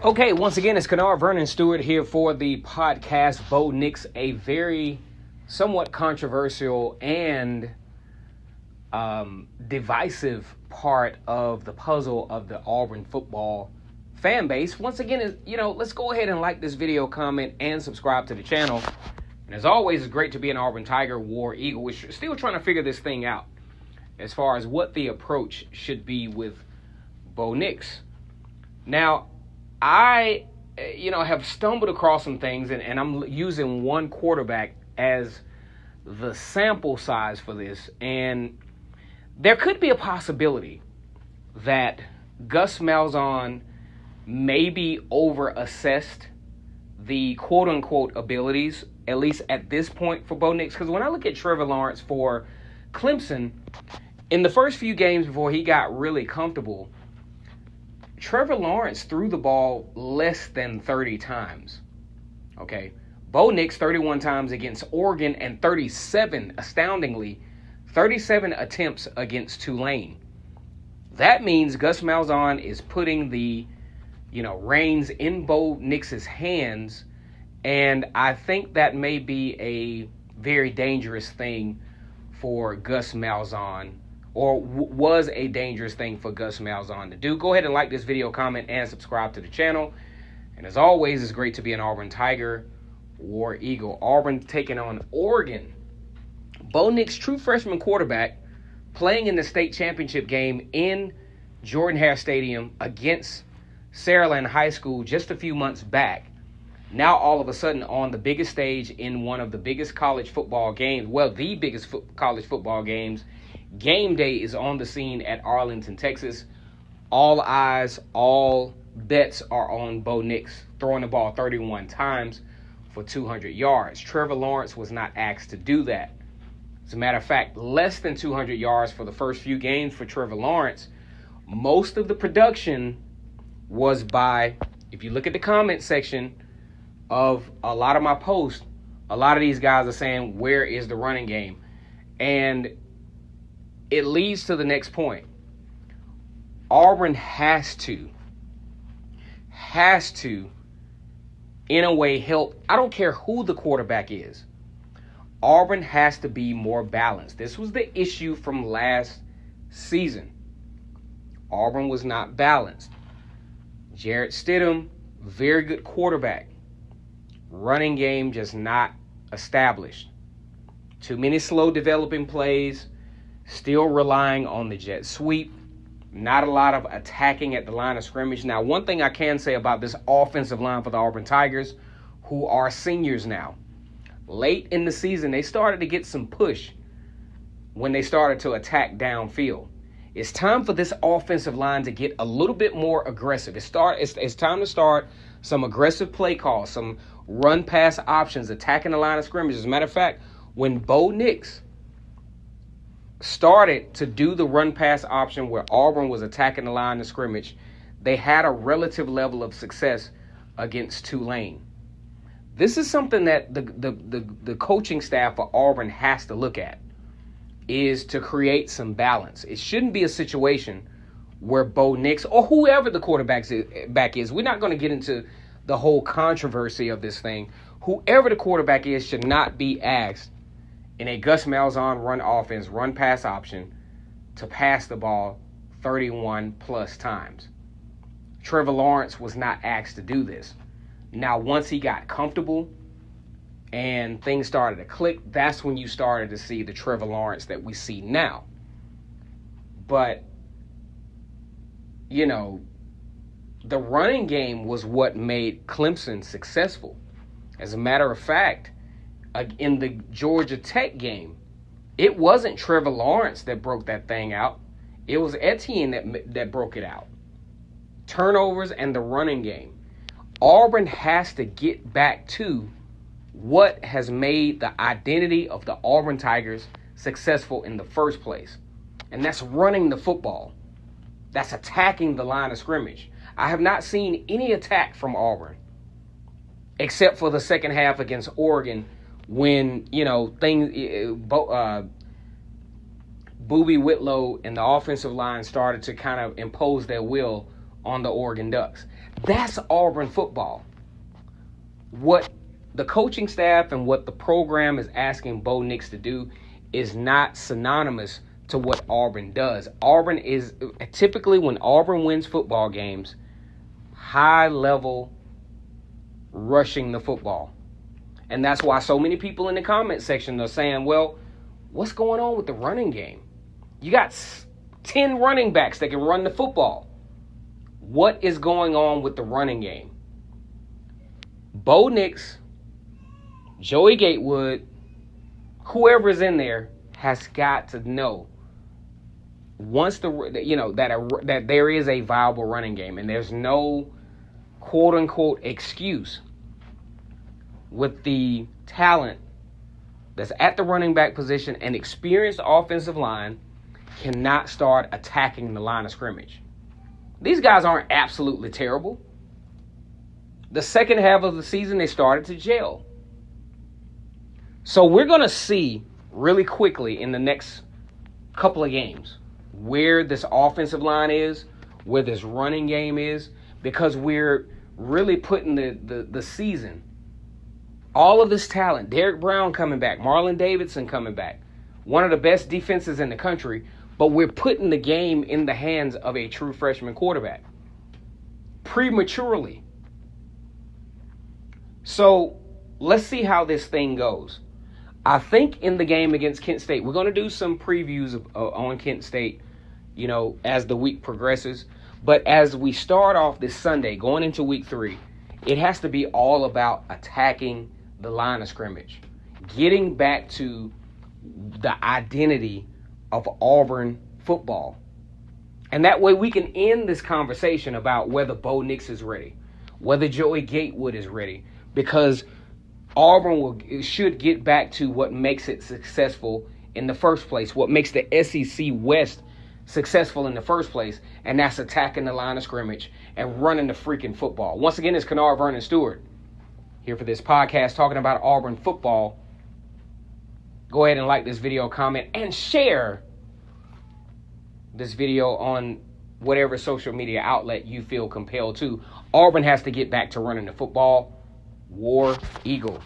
Okay, once again, it's Kennard Vernon Stewart here for the podcast Bo Nix, a very somewhat controversial and divisive part of the puzzle of the Auburn football fan base. Once again, let's go ahead and like this video, comment, and subscribe to the channel. And as always, it's great to be an Auburn Tiger, War Eagle. We're still trying to figure this thing out as far as what the approach should be with Bo Nix. Now, I, have stumbled across some things, and I'm using one quarterback as the sample size for this. And there could be a possibility that Gus Malzahn maybe overassessed the quote-unquote abilities, at least at this point, for Bo Nix. Because when I look at Trevor Lawrence for Clemson, in the first few games before he got really comfortable, Trevor Lawrence threw the ball less than 30 times. Okay. Bo Nix 31 times against Oregon and 37 attempts against Tulane. That means Gus Malzahn is putting the, reins in Bo Nix's hands, and I think that may be a very dangerous thing for Gus Malzahn, or was a dangerous thing for Gus Malzahn to do. Go ahead and like this video, comment, and subscribe to the channel. And as always, it's great to be an Auburn Tiger, War Eagle. Auburn taking on Oregon. Bo Nix, true freshman quarterback, playing in the state championship game in Jordan-Hare Stadium against Saraland High School just a few months back. Now all of a sudden on the biggest stage in one of the biggest college football games, the biggest college football games. Game day is on the scene at Arlington, Texas. All eyes, all bets are on Bo Nix throwing the ball 31 times for 200 yards. Trevor Lawrence was not asked to do that. As a matter of fact, less than 200 yards for the first few games for Trevor Lawrence. Most of the production was by, if you look at the comment section of a lot of my posts, a lot of these guys are saying, where is the running game? And it leads to the next point. Auburn has to, in a way, help. I don't care who the quarterback is. Auburn has to be more balanced. This was the issue from last season. Auburn was not balanced. Jarrett Stidham, very good quarterback. Running game just not established. Too many slow developing plays. Still relying on the jet sweep. Not a lot of attacking at the line of scrimmage. Now, one thing I can say about this offensive line for the Auburn Tigers, who are seniors now, late in the season, they started to get some push when they started to attack downfield. It's time for this offensive line to get a little bit more aggressive. It's time to start some aggressive play calls, some run-pass options, attacking the line of scrimmage. As a matter of fact, when Bo Nix started to do the run-pass option where Auburn was attacking the line of scrimmage, they had a relative level of success against Tulane. This is something that the coaching staff for Auburn has to look at, is to create some balance. It shouldn't be a situation where Bo Nix or whoever the quarterback is, we're not going to get into the whole controversy of this thing. Whoever the quarterback is should not be asked in a Gus Malzahn run offense, run pass option, to pass the ball 31 plus times. Trevor Lawrence was not asked to do this. Now, once he got comfortable and things started to click, that's when you started to see the Trevor Lawrence that we see now. But, the running game was what made Clemson successful. As a matter of fact, in the Georgia Tech game, it wasn't Trevor Lawrence that broke that thing out. It was Etienne that broke it out. Turnovers and the running game. Auburn has to get back to what has made the identity of the Auburn Tigers successful in the first place. And that's running the football. That's attacking the line of scrimmage. I have not seen any attack from Auburn except for the second half against Oregon when, Boobie Whitlow and the offensive line started to kind of impose their will on the Oregon Ducks. That's Auburn football. What the coaching staff and what the program is asking Bo Nix to do is not synonymous to what Auburn does. Auburn is typically, when Auburn wins football games, high level rushing the football. And that's why so many people in the comment section are saying, well, what's going on with the running game? You got 10 running backs that can run the football. What is going on with the running game? Bo Nix, Joey Gatewood, whoever's in there has got to know once that there is a viable running game, and there's no quote unquote excuse with the talent that's at the running back position and experienced offensive line cannot start attacking the line of scrimmage. These guys aren't absolutely terrible. The second half of the season, they started to gel. So we're going to see really quickly in the next couple of games where this offensive line is, where this running game is, because we're really putting the season, all of this talent, Derek Brown coming back, Marlon Davidson coming back, one of the best defenses in the country, but we're putting the game in the hands of a true freshman quarterback prematurely. So let's see how this thing goes. I think in the game against Kent State, we're going to do some previews on Kent State, as the week progresses. But as we start off this Sunday, going into week 3, it has to be all about attacking the line of scrimmage, getting back to the identity of Auburn football. And that way we can end this conversation about whether Bo Nix is ready, whether Joey Gatewood is ready, because Auburn should get back to what makes it successful in the first place, what makes the SEC West successful in the first place, and that's attacking the line of scrimmage and running the freaking football. Once again, it's Kennard Vernon Stewart here for this podcast talking about Auburn football. Go ahead and like this video, comment, and share this video on whatever social media outlet you feel compelled to. Auburn has to get back to running the football. War Eagle.